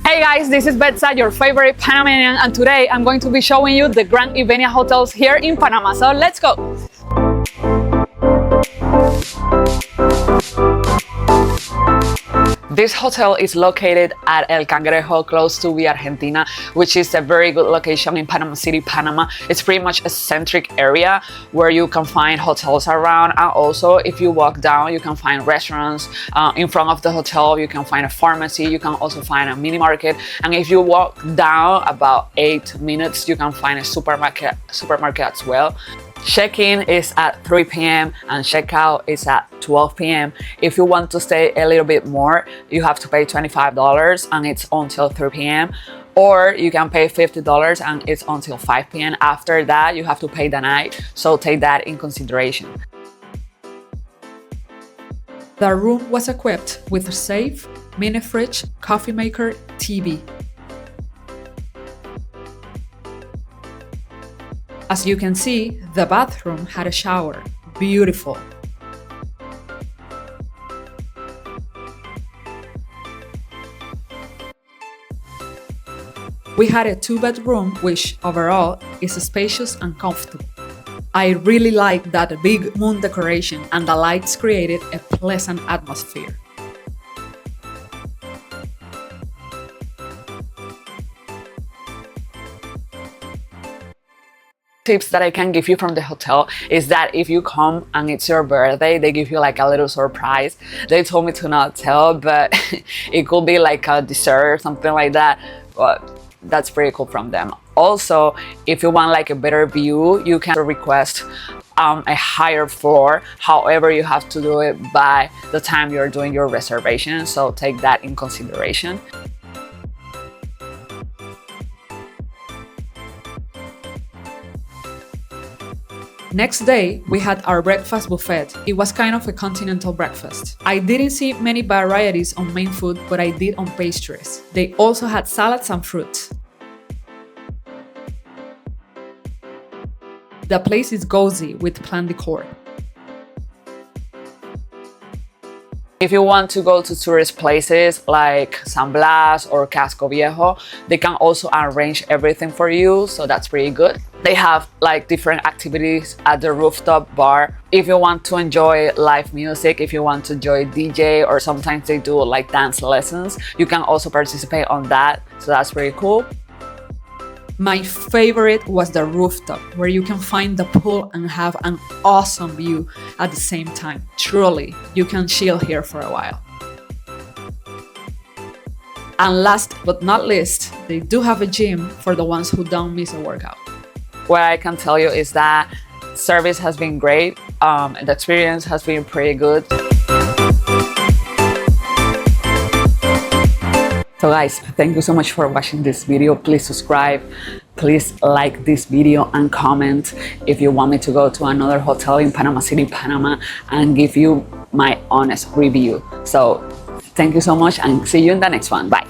Hey guys, this is Betsa, your favorite Panamanian, and today I'm going to be showing you the Grand Evenia hotels here in Panama. So let's go! This hotel is located at El Cangrejo, close to Via Argentina, which is a very good location in Panama City, Panama. It's pretty much a centric area where you can find hotels around, and also if you walk down, you can find restaurants. In front of the hotel, you can find a pharmacy, you can also find a mini market, and if you walk down about 8 minutes, you can find a supermarket as well. Check-in is at 3 p.m. and check-out is at 12 p.m. If you want to stay a little bit more, you have to pay $25 and it's until 3 p.m. Or you can pay $50 and it's until 5 p.m. After that, you have to pay the night, so take that in consideration. The room was equipped with a safe, mini fridge, coffee maker, TV. As you can see, the bathroom had a shower. Beautiful. We had a 2-bedroom, which overall is spacious and comfortable. I really liked that big moon decoration, and the lights created a pleasant atmosphere. Tips that I can give you from the hotel is that if you come and it's your birthday, they give you like a little surprise. They told me to not tell, but it could be like a dessert or something like that, but that's pretty cool from them. Also, if you want like a better view, you can request a higher floor. However, you have to do it by the time you're doing your reservation, so take that in consideration. Next day, we had our breakfast buffet. It was kind of a continental breakfast. I didn't see many varieties on main food, but I did on pastries. They also had salads and fruits. The place is cozy with plant decor. If you want to go to tourist places like San Blas or Casco Viejo, they can also arrange everything for you, so that's pretty good. They have like different activities at the rooftop bar. If you want to enjoy live music, if you want to enjoy DJ, or sometimes they do like dance lessons, you can also participate on that, so that's pretty cool. My favorite was the rooftop, where you can find the pool and have an awesome view at the same time. Truly, you can chill here for a while. And last but not least, they do have a gym for the ones who don't miss a workout. What I can tell you is that service has been great, and the experience has been pretty good. So guys, thank you so much for watching this video. Please subscribe, please like this video and comment if you want me to go to another hotel in Panama City, Panama, and give you my honest review. So thank you so much and see you in the next one. Bye.